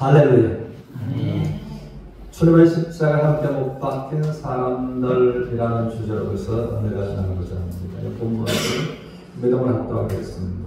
할렐루야. 주님의 십자가 함께 못 박힌 사람들이라는 주제로서 은혜가 전하고자 합니다. 이 본문을 믿음을 합독하겠습니다.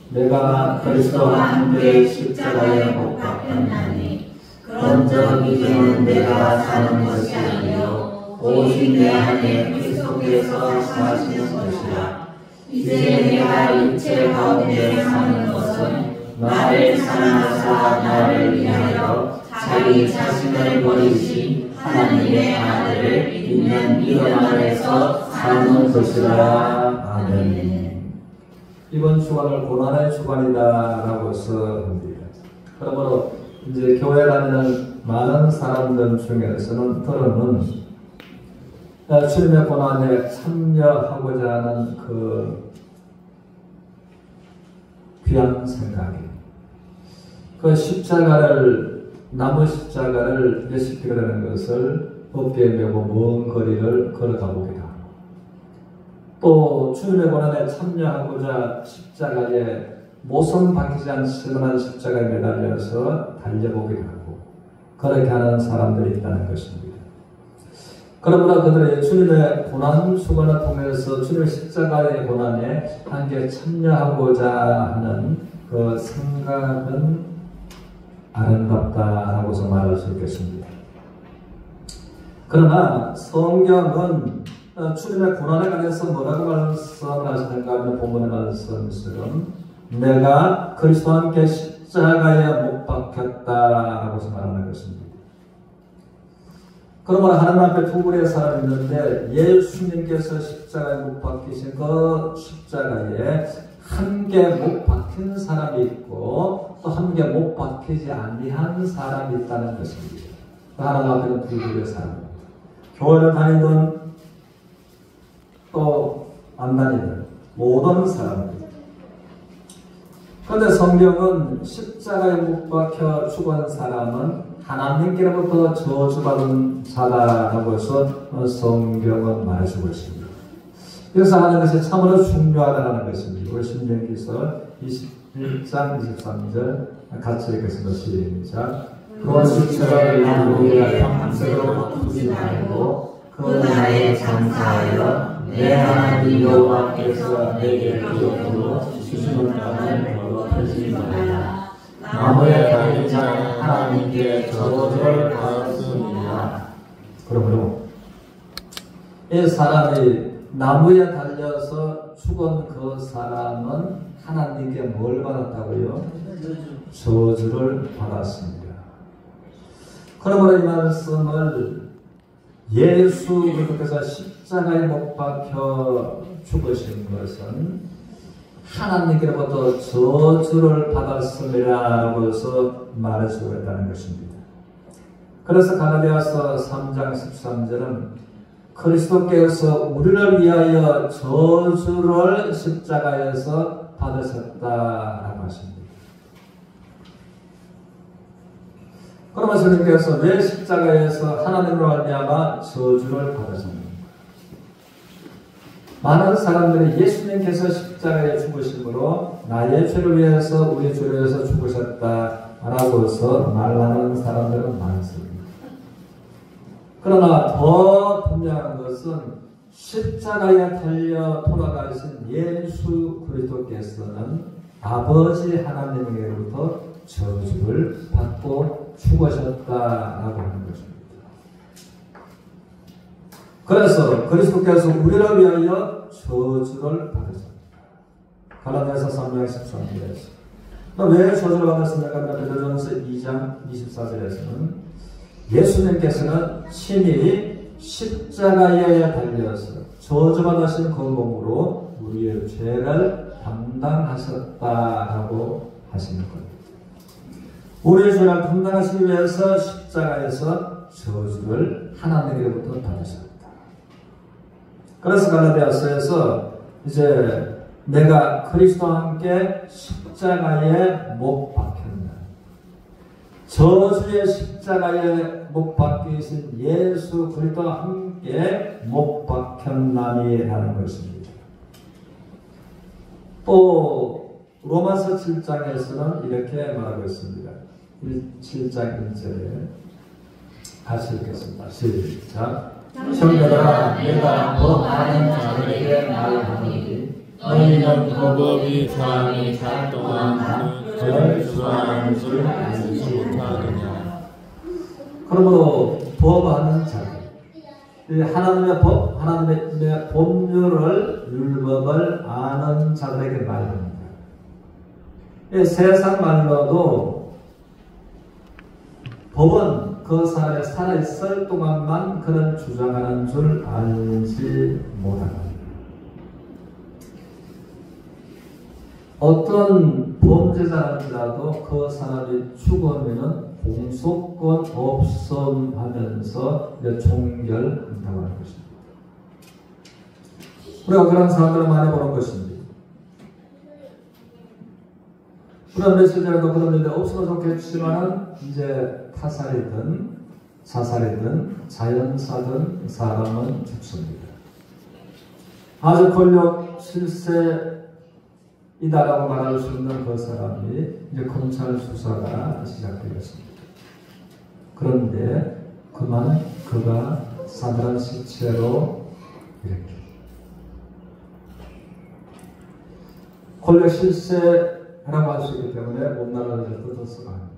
내가 그리스도와 함께 십자가에 못 박혔나니 그런즉 이제는 내가 사는 것이 아니요 오직 내 안에 그리스도께서 사시는 것이라. 이제 내가 육체 가운데 사는 것은 나를 사랑하사 나를 위하여 자기 자신을 버리신 하나님의 아들을 믿는 믿음 안에서 사는 것이라. 아멘. 이번 주간을 고난의 주간이다라고 써봅니다. 그러므로 이제 교회 다니는 많은 사람들 중에서는 들으면 주님의 고난에 참여하고자 하는 그 귀한 생각이, 그 십자가를, 나무 십자가를 예식하려는 것을 어깨에 메고 먼 거리를 걸어가 보기도 하고, 또 주님의 고난에 참여하고자 십자가에 모선 박히지 않지만 십자가에 매달려서 달려보기도 하고, 그렇게 하는 사람들이 있다는 것입니다. 그러므로 그들의 주님의 고난 수고를 통해서 주님의 십자가의 고난에 함께 참여하고자 하는 그 생각은 아름답다라고서 말할 수 있겠습니다. 그러나 성경은 주님의 고난에 관해서 뭐라고 말씀하시는가 하면 본문의 말씀처럼 내가 그리스도와 함께 십자가에 못 박혔다라고서 말하는 것입니다. 그러므로 하나님 앞에 두 그루의 사람이 있는데 예수님께서 십자가에 못 박히신 그 십자가에 한 개 못 박힌 사람이 있고 또 한 개 못 박히지 아니한 사람이 있다는 것입니다. 하나님 앞에는 두 그루의 사람입니다. 교회를 다니든 또 안 다니든 모든 사람입니다. 그런데 성경은 십자가에 못 박혀 죽은 사람은 하나님께로부터 저주받은 자다라고 해서 성경은 말해주고 있습니다. 그래서 하는 것이 참으로 중요하다는 것입니다. 우리 신명기서 21장 23절 같이 읽겠습니다. 시작. 그 십자가를 나무에 평생으로 두지 말고 그 날에 장사하여 내 하나님 여호와께서 내게 기업으로 주시는 땅을 더럽히지 말라. 나무에 달린 자는 하나님께 저주를 받았습니다. 그러므로 이 사람이 나무에 달려서 죽은 그 사람은 하나님께 뭘 받았다고요? 저주를 받았습니다. 그러므로 이 말씀을 예수 그리스도께서 십자가에 못 박혀 죽으신 것은 하나님께로부터 저주를 받았음이라고 해서 말해주고 있다는 것입니다. 그래서 갈라디아서 3장 13절은 그리스도께서 우리를 위하여 저주를 십자가에서 받으셨다라고 하십니다. 그러면 주님께서 왜 십자가에서 하나님으로 말미암아 저주를 받으셨는가? 많은 사람들이 예수님께서 십자가에 죽으심으로 나의 죄를 위해서 우리 죄를 위해서 죽으셨다라고 해서 말하는 사람들은 많습니다. 그러나 더 분명한 것은 십자가에 달려 돌아가신 예수 그리스도께서는 아버지 하나님에게로부터 저주를 받고 죽으셨다라고 하는 것입니다. 그래서 그리스도께서 우리를 위하여 저주를 받으셨다. 갈라디아서 3장 13절에서 왜 저주를 받았습니까? 베드로전서 2장 24절에서는 예수님께서는 친히 십자가에 달려서 저주받으신 그 몸으로 우리의 죄를 담당하셨다라고 하시는 겁니다. 우리의 죄를 담당하시기 위해서 십자가에서 저주를 하나님에게부터 받으셨다. 그래서 갈라디아서에서 이제 내가 그리스도와 함께 십자가에 못 박혔나, 저주의 십자가에 못 박히신 예수 그리스도와 함께 못 박혔나니라는 것입니다. 또 로마서 7장에서는 이렇게 말하고 있습니다. 7장 1절에 같이 읽겠습니다. 시작. 형제들아, 내가 법 아는 자들에게 말하노니 너희는 법이 사람이 살 동안 그를 주관하는 줄 알지 못하느냐. 그러므로 법하는 자들, 하나님의 법, 하나님의 법률을, 율법을 아는 자들에게 말합니다. 세상 말로도 법은 그 사람이 살아있을 동안만 그런 주장하는 줄 알지 못합니다. 어떤 범죄자라도 그 사람이 죽으면 공소권 없음 하면서 종결한다고 하는 것입니다. 우리가 그런 사람들을 많이 보는 것입니다. 그런 메시지라도 그런 일이 없으면 좋겠지만 이제 타살이든 자살이든 자연사든 사람은 죽습니다. 아주 권력 실세이다라고 말할 수 있는 그 사람이 이제 검찰 수사가 시작되었습니다. 그런데 그만 그가 사들한 시체로 이렇게 권력 실세라고 할 수 있기 때문에 못 나가는 것도 떴어요.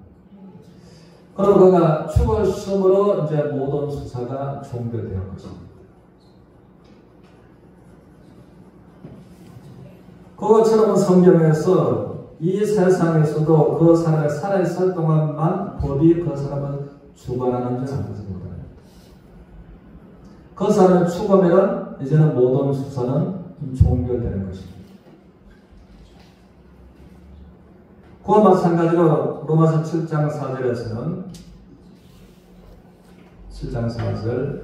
그럼 그가 죽었으므로 이제 모든 수사가 종결될 것입니다. 그것처럼 성경에서 이 세상에서도 그 사람이 살아있을 동안만 법이 그 사람을 주관하는 줄 알지 못합니다. 그 사람이 죽으면 이제는 모든 수사는 종결되는 것입니다. 그와 마찬가지로 로마서 7장 4절에서는 7장 4절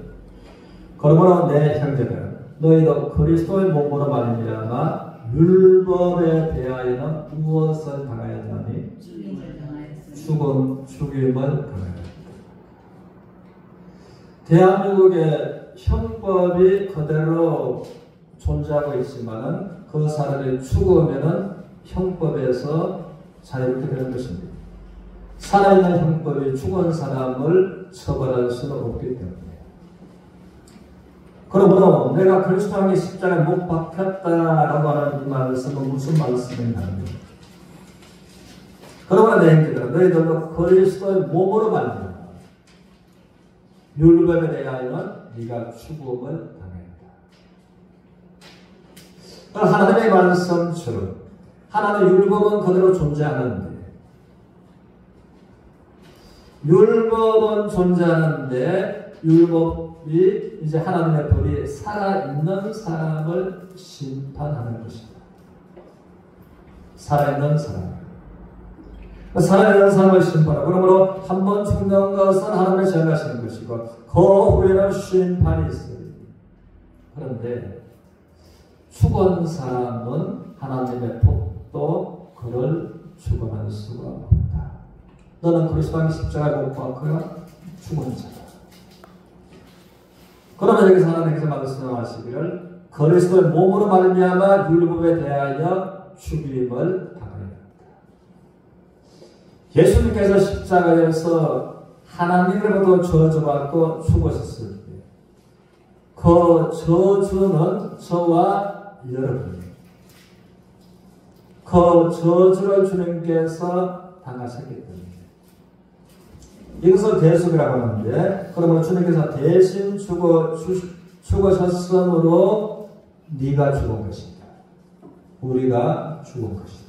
그러므로 내 형제들 너희도 그리스도의 몸으로 말미암아 율법에 대하여는 무엇을 당하였나니 죽임을 당하였다. 대한민국의 형법이 그대로 존재하고 있지만은 그 사람이 죽으면은 형법에서 자유롭게 되는 것입니다. 살아있는 형법이 죽은 사람을 처벌할 수는 없기 때문에. 그러므로 내가 그리스도의 십자가에 못 박혔다라고 하는 이 말씀은 무슨 말씀인가요? 그러므로 내 형제들아 너희들도 그리스도의 몸으로 말미암아 율법에 대하여는 네가 죽음을 당했다. 하나님의 말씀처럼 하나님의 율법은 그대로 존재하는데 율법이 이제 하나님의 법이 살아있는 사람을 심판하는 것입니다. 살아있는 사람을 심판하고 그러므로 한 번 죽는 것은 하나님의 정하시는 것이고 그 후에는 심판이 있어요. 그런데 죽은 사람은 하나님의 법도 그를 죽어낼 수가 없다. 너는 그리스도의 십자가에 못 박혀야 죽은 자다. 그러면 여기서 하나님께서 말씀하시기를 그리스도의 몸으로 말미암아 율법에 대하여 죽임을 당하였다. 예수님께서 십자가에서 하나님으로부터 저주받고 죽으셨을 때 그 저주는 저와 여러분이 그 저주를 주님께서 당하셨기 때문에 이것을 대속이라고 하는데 그러면 주님께서 대신 죽으셨으므로 네가 죽은 것이다. 우리가 죽은 것이다.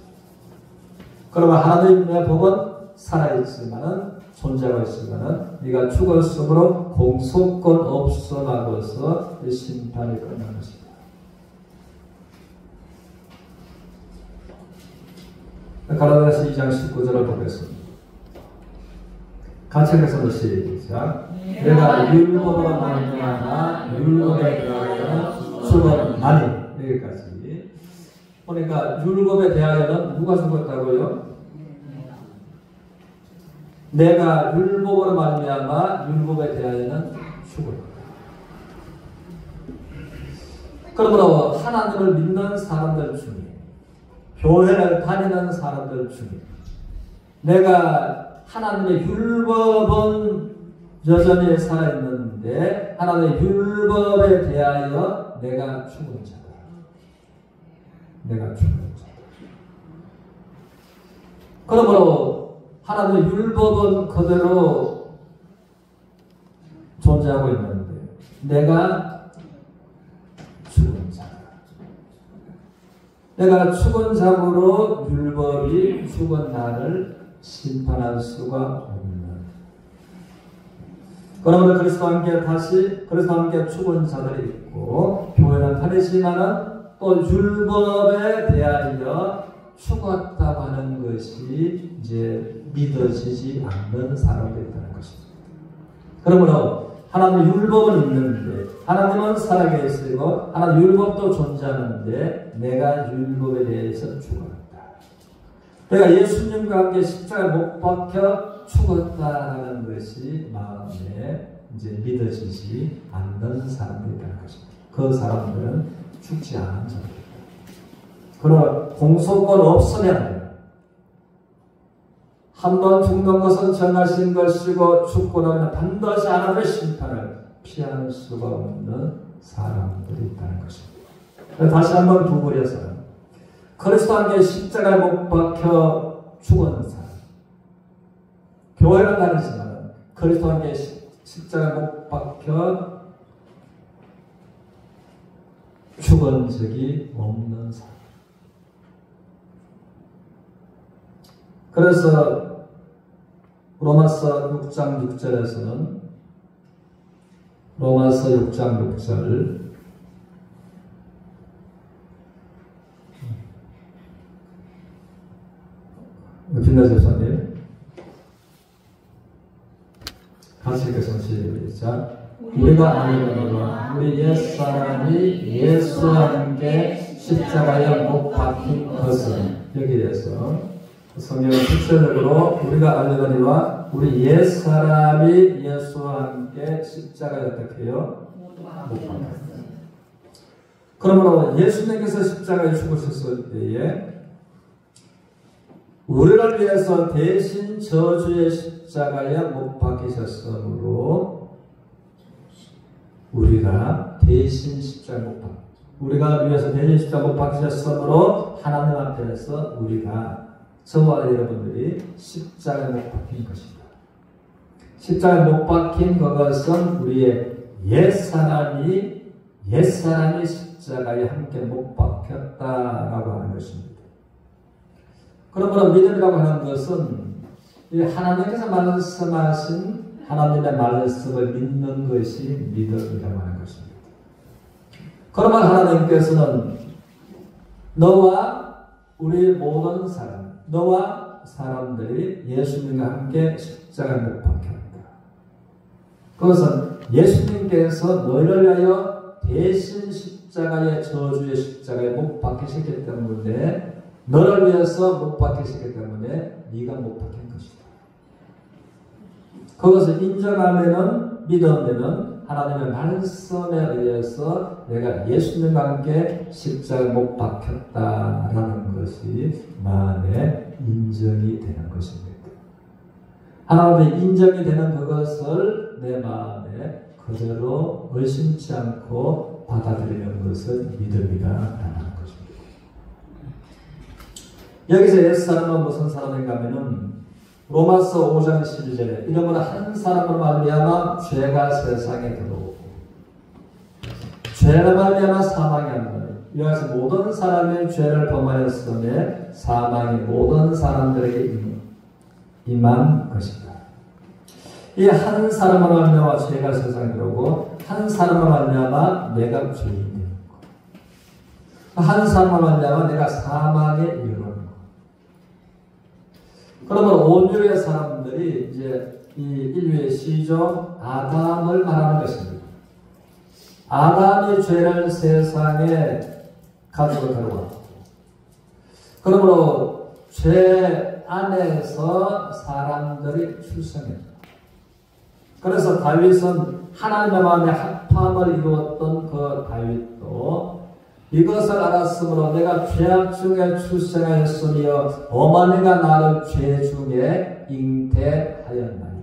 그러면 하나님의 법은 살아있지만은 존재하고 있지만은 네가 죽었으므로 공소권 없어하고서 심판이 끝난 것이다. 갈라디아서 2장 19절을 보겠습니다. 같이 읽어서 시작. 내가 율법으로 말미암아 율법에 대하여는 죽었나니. 여기까지. 그러니까 율법에 대하여는 누가 죽었다고요? 내가 율법으로 말미암아 율법에 대하여는 죽었다. 그러므로 하나님을 믿는 사람들 중에 교회를 다니는 사람들 중에 내가 하나님의 율법은 여전히 살아있는데 하나님의 율법에 대하여 내가 죽은 자다. 내가 죽은 자다. 그러므로 하나님의 율법은 그대로 존재하고 있는데 내가 죽은 자다. 내가 죽은 자로 율법이 죽은 나를 심판할 수가 없는. 그러므로 그리스도와 함께 죽은 자들이 있고 교회는 다르지만은 또 율법에 대하여 죽었다고 하는 것이 이제 믿어지지 않는 사람들이 있다는 것입니다. 그러므로 하나님의 율법은 있는데 하나님은 살아계시고 하나님 율법도 존재하는데 내가 율법에 대해서 죽었다. 내가 예수님과 함께 십자가에 못 박혀 죽었다는 것이 마음에 이제 믿어지지 않는 사람들이 있다는 것입니다. 그 사람들은 죽지 않은 자들입니다. 그러나 공소권 없으면 한번 죽는 것은 정하신 것이고 죽고 나면 반드시 하나님의 심판을 피할 수가 없는 사람들이 있다는 것입니다. 다시 한번 구분해서 그리스도와 함께 십자가에 못 박혀 죽은 사람, 교회는 다르지만 그리스도와 함께 십자가에 못 박혀 죽은 적이 없는 사람. 그래서 로마서 6장 6절에서는 로마서 6장 6절 빛나 집사님 같이 읽겠습니다. 시작. 우리가 알거니와 우리 옛사람이 예수와 함께 십자가에 못 박힌 것은 여기에서 성경은 구체적으로 우리가 알거니와 우리 옛사람이 예수와 함께 십자가에 어떻게 해요? 못 박혔어요. 그러므로 예수님께서 십자가에 죽으셨을 때에 우리를 위해서 대신 저주의 십자가에 못 박히셨으므로 우리가 대신 십자가에 못 박혀 우리가 위해서 대신 십자가에 못 박히셨으므로 하나님 앞에서 우리가 저와 여러분들이 십자가에 못 박힌 것이다. 십자가에 못 박힌 그것은 우리의 옛사람이 십자가에 함께 못 박혔다라고 하는 것입니다. 그러므로 믿음이라고 하는 것은 하나님께서 말씀하신 하나님의 말씀을 믿는 것이 믿음이라고 하는 것입니다. 그러면 하나님께서는 너와 우리 모든 사람, 너와 사람들이 예수님과 함께 십자가에 못 박혔다. 그것은 예수님께서 너희를 위하여 대신 십자가의 저주의 십자가에 못 박히셨기 때문에 너를 위해서 못 박히셨기 때문에 네가 못 박힌 것이다. 그것을 인정하면은 믿으면은 하나님의 말씀에 의해서 내가 예수님과 함께 십자가에 못 박혔다라는 것이 마음에 인정이 되는 것입니다. 하나님의 인정이 되는 그것을 내 마음에 그대로 의심치 않고 받아들이는 것은 믿음이다라는 것입니다. 여기서 옛사람은 무슨 사람인가 하면은 로마서 5장 12절에 이러므로 한 사람으로 말미암아 죄가 세상에 들어오고 죄로 말미암아 사망이 없느니 이와 같이 모든 사람의 죄를 범하였으며 사망이 모든 사람들에게 임한 것이다. 이 한 사람으로 말미암아 죄가 세상에 들어오고 한 사람으로 말미암아 내가 죄인이 되는 것, 한 사람으로 말미암아 내가 사망에 이르는 것. 그러면 온유의 사람들이 이제 이 인류의 시조 아담을 말하는 것입니다. 아담이 죄를 세상에 가지고 들어왔고, 그러므로 죄 안에서 사람들이 출생했다. 그래서 다윗은 하나님의 마음에 합함을 이루었던 그 다윗도 이것을 알았으므로 내가 죄악 중에 출생하였으며 어머니가 나를 죄 중에 잉태하였나이다.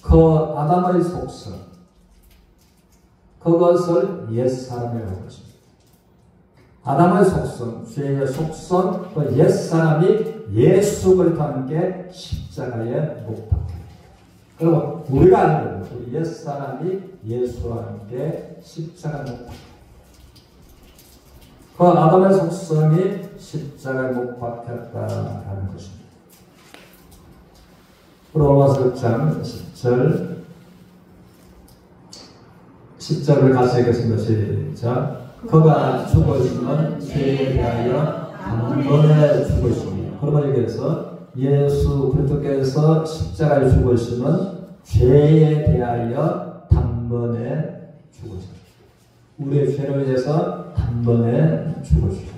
그 아담의 속성, 그것을 옛사람이라고 했습니다. 아담의 속성, 죄의 속성, 그 옛사람이 예수 그리스도와 함께 십자가에 못 박힙니다. 그리고 우리가 아니고 우리 옛사람이 예수와 함께 십자가에 못 박힙니다. 그 아담의 속성이 십자가에 못 박혔다라는 것입니다. 로마서 6장 10절을 같이 읽겠습니다. 시작. 그가 죽으심은 죄에 대하여 단번에 죽으심이요. 그러면 여기에서 예수 그리스도께서 십자가에 죽으심은 죄에 대하여 단번에 죽으셨다. 우리의 죄를 위해서 단번에 죽으셨다.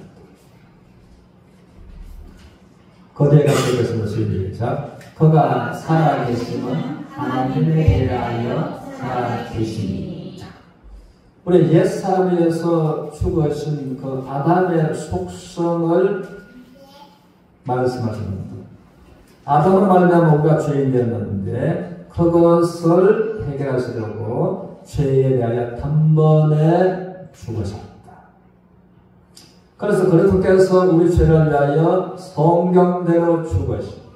거기에 같이 읽겠습니다. 시작. 그가 살아계심은 하나님에 대하여 살아계심이니. 우리 옛사람에 의해서 죽으신 그 아담의 속성을 말씀하십니다. 아담을 말하면 우리가 죄인 되었는데 그것을 해결하시려고 죄에 대하여 단번에 죽으셨다. 그래서 그리스도께서 우리 죄를 위하여 성경대로 죽으시고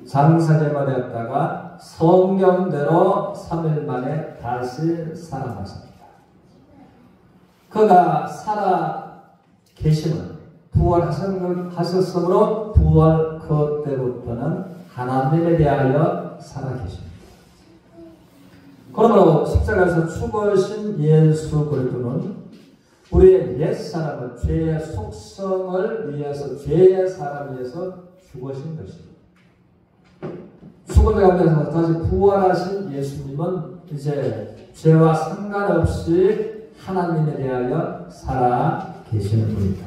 장사제만 되었다가 성경대로 3일 만에 다시 살아나셨다. 그가 살아 계심은 부활하셨으므로 부활 그때부터는 하나님에 대하여 살아 계십니다. 그러므로 십자가에서 죽으신 예수 그리스도는 우리의 옛사람은 죄의 속성을 위해서 죄의 사람을 위해서 죽으신 것입니다. 죽은 가운데서 다시 부활하신 예수님은 이제 죄와 상관없이 하나님에 대하여 살아 계시는 분이다.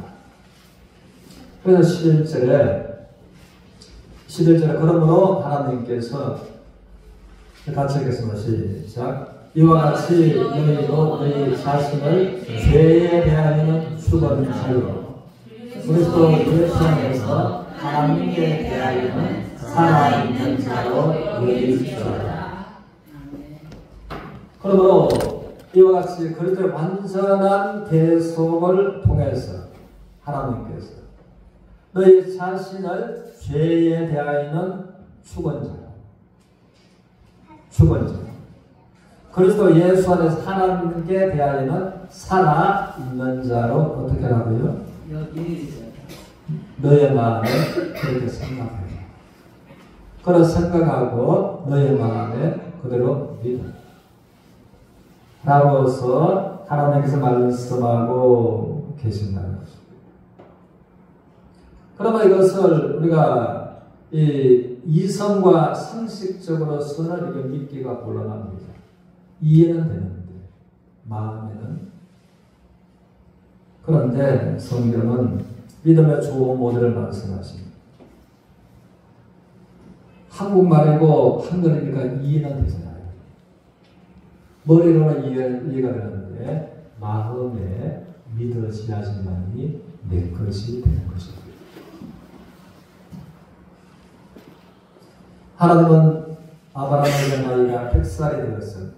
그래서 11절에 그러므로 하나님께서 같이 읽겠습니다. 시작. 이와 같이 너희도 너희 자신을 죄에 대하여는 죽은 자요 그리스도 예수 안에서 하나님께 대하여는 살아있는 자로 여기시라. 그러므로 이와 같이 그리스도의 완전한 대속을 통해서 하나님께서 너희 자신을 죄에 대하여는 죽은 자, 그리스도 예수 안에서 하나님께 대하여는 살아있는 자로 어떻게 하고요? 너의 마음에 그렇게 생각해요. 그런 생각하고 너의 마음에 그대로 믿어. 라고서 하나님께서 말씀하고 계신다는 것입니다. 그러면 이것을 우리가 이성과 상식적으로서는 이거 믿기가 곤란합니다. 이해는 되는데 마음에는. 그런데 성경은 믿음의 좋은 모델을 말씀하십니다. 한국말이고 한글이니까 이해는 되잖아요. 머리로는 이해가 되는데 마음에 믿어지야지만이 내 것이 되는 것입니다. 하나님은 아브라함의 나이가 100살이 되었을 때,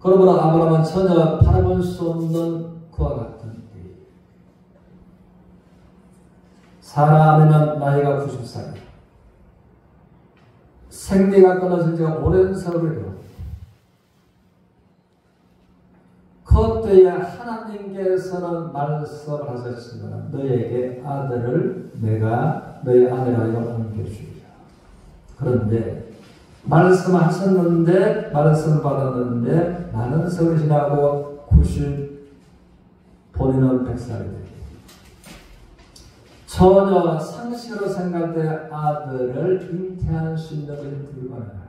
그러므로 아브라함은 전혀 바라볼 수 없는 그와 같은 때, 사라하면 나이가 90살, 생리가 끊어진 지가 오랜 세월이 되었고, 그때에 하나님께서는 말씀을 하셨지만 너에게 아들을 내가 너의 아내라고 안겨주리라. 그런데 말씀하셨는데 말씀을 받았는데 많은 세월이 지나고 90 본인은 100살이 되고 전혀 상식으로 생각될 아들을 잉태할 수 있는 것이 불가능합니다.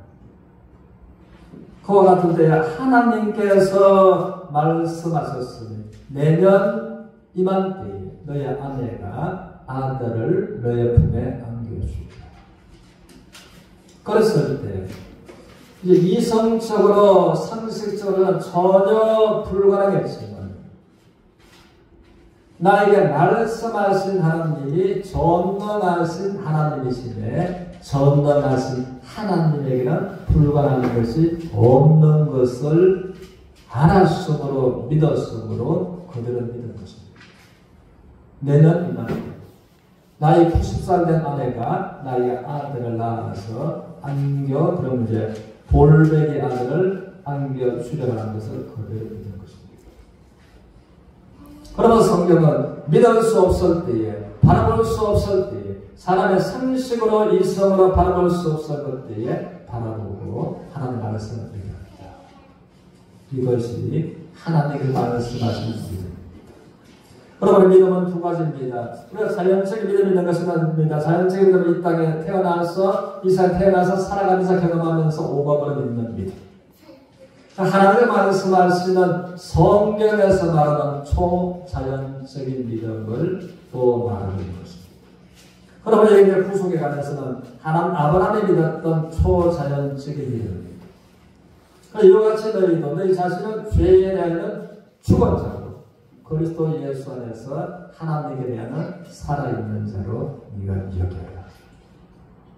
그와 같은 때에 하나님께서 말씀하셨으니 내년 이맘때에 너의 아내가 아들을 너의 품에 안겨주리라. 그랬을 때 이제 이성적으로 상식적으로는 전혀 불가능했지만 나에게 말씀하신 하나님이 전능하신 하나님이시네 전능하신 하나님에게는 불가능한 것이 없는 것을 알았으므로 믿었으므로 그들은 믿은 것입니다. 내년 이만 나이 90살 된 아내가 나의 아들을 낳아서 안겨 그럼 이제 볼베기 아들을 안겨 주려는 것을 그들은 믿는 것입니다. 그러나 성경은 믿을 수 없을 때에 바라볼 수 없을 때에 사람의 상식으로 이성으로 바라볼 수 없을 때에 바라보고 하나님의 말씀을 믿습니다. 이것이 하나님의 말씀하신 믿음입니다. 여러분 믿음은 두 가지입니다. 우리가 자연적인 믿음이 있는 것은 아닙니다. 자연적인 믿음은 이 땅에 태어나서 이 세상에 태어나서 살아가면서 경험하면서 오가버려 믿는 믿음. 하나님의 말씀하시는 성경에서 말하는 초자연적인 믿음을 또 말하는 것입니다. 그러면 여기 구속에 관해서는 하나님 아브라함이 믿었던 초자연적인 믿음입니다. 이와 같이 너희도 너희 자신은 죄에 대하여는 죽은 자고 그리스도 예수 안에서 하나님에 대한 살아있는 자로 네가 여겨라.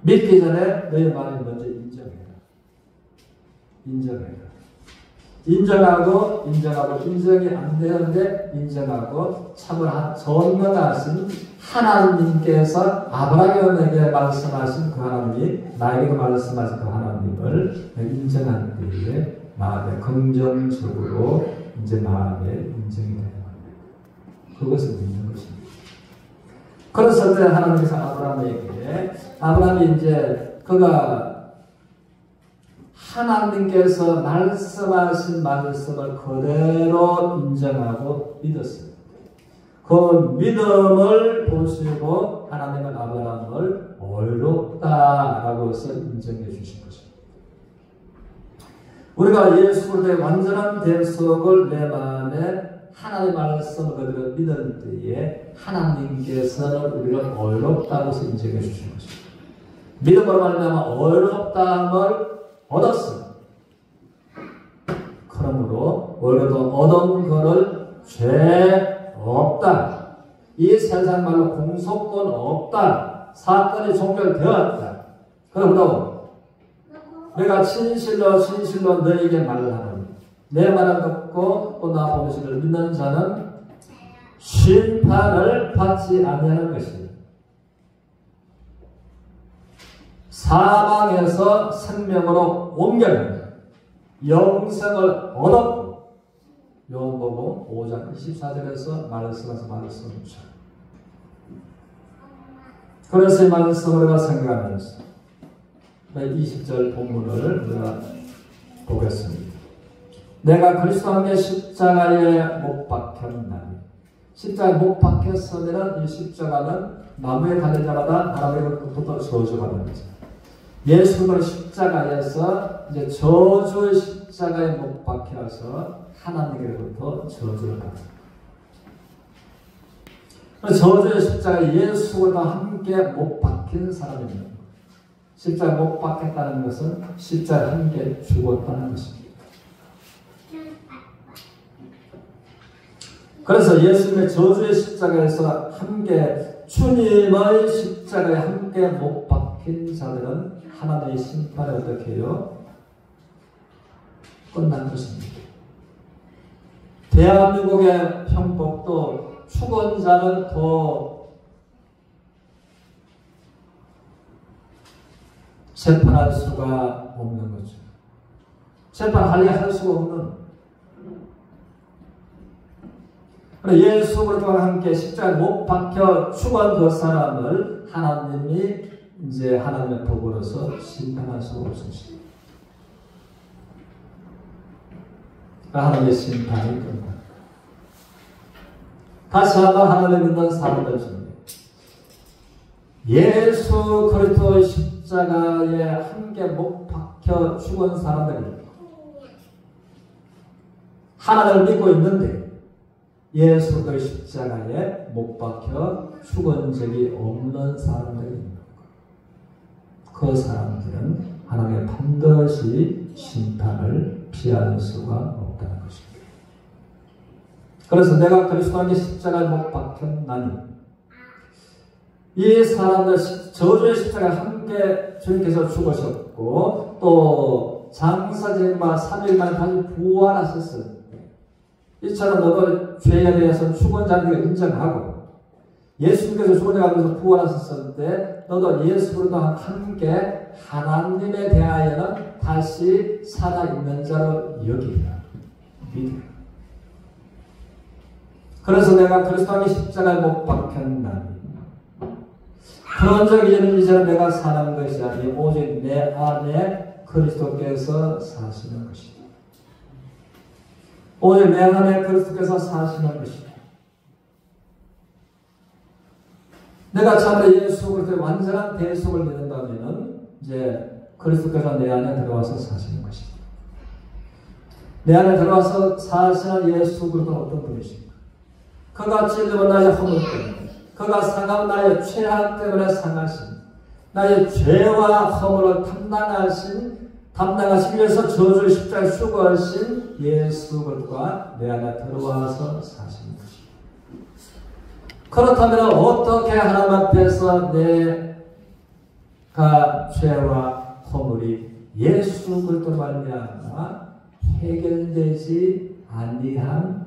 믿기 전에 너희 말을 먼저 인정해라. 인정하고 인정이 안 되는데 인정하고 참을 전능하신 하나님께서 아브라함에게 말씀하신 그 하나님이 나에게도 말씀하신 그 하나님을 인정한 때에 마음에 긍정적으로 이제 마음에 인정이 되는 그것을 믿는 것입니다. 그랬을 때 하나님께서 아브라함이 이제 그가 하나님께서 말씀하신 말씀을 그대로 인정하고 믿었습니다. 그 믿음을 보시고 하나님은 아브라함을 어렵다라고 해서 인정해 주신 것입니다. 우리가 예수 그리스도의 완전한 대속을 내 마음에 하나님의 말씀을 그대로 믿을 때에 하나님께서는 우리를 어렵다고 해서 인정해 주신 것입니다. 믿음으로 말미암아 어렵다함을 얻었습니다. 그러므로 오히려도 얻은 것을 죄 없다. 이 세상 말로 공소권 없다. 사건이 종결되었다. 그러므로 내가 진실로 너에게 말을 하노니 내 말을 듣고 또 나 보시기를 믿는 자는 심판을 받지 아니하는 것입니다. 사망에서 생명으로 옮겨냅니다. 영생을 얻었고 요한복음 5장 24절에서 말씀하셨죠. 그래서 이 말씀을 우리가 생각하면서 20절 본문을 우리가 보겠습니다. 내가 그리스도와 함께 십자가에 못 박혔나니 십자가에 못 박혔으면 이 십자가는 나무에 달린 자마다 하나님으로부터 저주받는 거죠. 예수는 십자가에서 이제 저주의 십자가에 못 박혀서 하나님으로부터 저주를 받습니다. 저주의 십자가에 예수와 함께 못 박힌 사람입니다. 십자가에 못 박혔다는 것은 십자가에 함께 죽었다는 것입니다. 그래서 예수님의 저주의 십자가에서 함께 주님의 십자가에 함께 못 박힌 자들은 하나님의 심판에 어떻게 해요? 끝난 것입니다. 대한민국의 형법도 죽은 자는 더 재판할 수가 없는 거죠. 재판할 수가 없는 예수 그리스도와 함께 십자가에 못 박혀 죽은 그 사람을 하나님이 이제 하나님의 법으로서 심판할 수가 없으십니다. 하나님의 심판이 끝납니다. 다시 한번 하나님을 믿는 사람들 중에 예수 그리스도의 십자가에 함께 못 박혀 죽은 사람들이 하나님을 믿고 있는데 예수 그리스도의 십자가에 못 박혀 죽은 적이 없는 사람들이 있는 것. 그 사람들은 하나님의 반드시 심판을 피할 수가 없다는 것입니다. 그래서 내가 그리스도에게 십자가에 못 박혔나니 이 사람들 저주의 십자가에 함께 주님께서 죽으셨고 또 장사절마 3일 만에 다시 부활하셨을 때 이처럼 너도 죄에 대해서 죽은 자들을 인정하고 예수님께서 죽은 자 가운데서 부활하셨을 때 너도 예수로도 함께 하나님에 대하여는 다시 살아있는 자로 여기라. 믿으라. 그래서 내가 그리스도의 십자가에 못 박혔나니 그런 적이 이제 내가 사는 것이 아니고 오직 내 안에 그리스도께서 사시는 것이다. 오직 내 안에 그리스도께서 사시는 것이다. 내가 참으로 예수 그리스도의 완전한 대속을 믿는다면 이제 그리스도께서 내 안에 들어와서 사시는 것이다. 내 안에 들어와서 사시는 예수 그리스도는 어떤 분이십니까? 그가 찔림은 나의 허물 때문에, 그가 상함은 나의 죄악 때문에 상하신, 나의 죄와 허물을 담당하시기 위해서 저주의 십자가에 수고하신 예수 그리스도가 내 안에 들어와서 사시는 것입니다. 그렇다면 어떻게 하나님 앞에서 내가 죄와 허물이 예수 그리스도로 말미암아 해결되지 아니한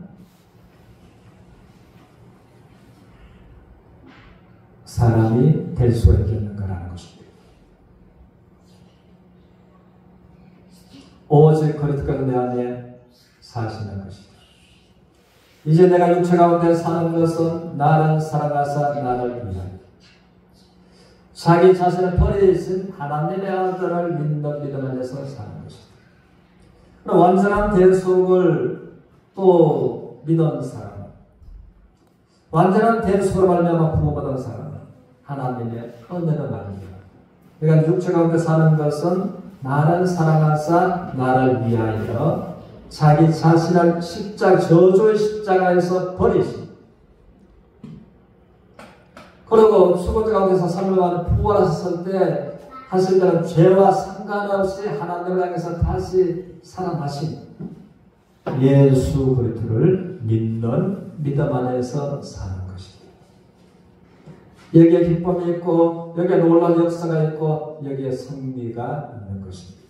사람이 될 수가 있겠는가라는 것입니다. 오직 그리스도께서 내 안에 사시는 것이다. 이제 내가 육체 가운데 사는 것은 나를 사랑하사 나를 위하여 자기 자신을 버리신 하나님의 아들을 믿는 믿음 안에서 사는 것이다. 완전한 대속을 또 믿은 사람, 완전한 대속으로 말미암아 부모받은 사람, 하나님의 은혜를 받습니다. 그러니까 육체 가운데 사는 것은 나를 사랑하사 나를 위하여 자기 자신을 저주의 십자가에서 버리신, 그리고 죽은 자 가운데서 삶을 부활하셨을 때 하실 때는 죄와 상관없이 하나님을 향해서 다시 살아나신 예수 그리스도를 믿는 믿음 안에서 사는 것입니다. 여기에 기쁨이 있고 여기에 놀라운 역사가 있고 여기에 승리가 있는 것입니다.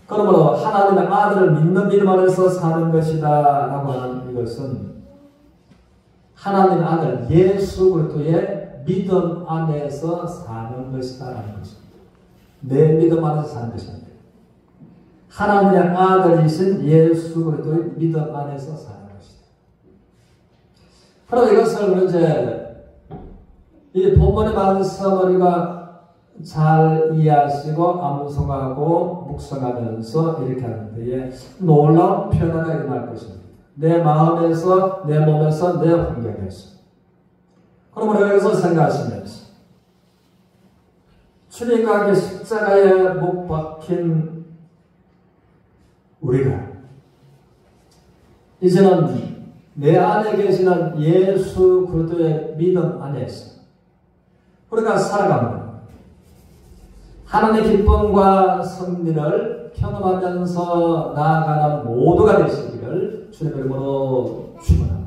그러므로 하나님의 아들을 믿는 믿음 안에서 사는 것이다 라고 하는 이것은 하나님의 아들 예수 그리스도의 믿음 안에서 사는 것이다 라는 것입니다. 내 믿음 안에서 사는 것입니다. 하나님의 아들이신 예수 그리스도의 믿음 안에서 사는 것이다. 그럼 이것을 이제 이 본문의 말씀을 우리가 잘 이해하시고 암송하고 묵상하면서 이렇게 하는데 놀라운 변화가 일어날 것입니다. 내 마음에서, 내 몸에서, 내 환경에서. 그러므로 여기서 생각하시면서 주님과 함께 십자가에 못 박힌 우리가 이제는 내 안에 계시는 예수 그리스도의 믿음 안에서 우리가 살아갑니다. 하나님의 기쁨과 승리를 경험하면서 나아가는 모두가 되시기를 주님의 이름으로 축원합니다.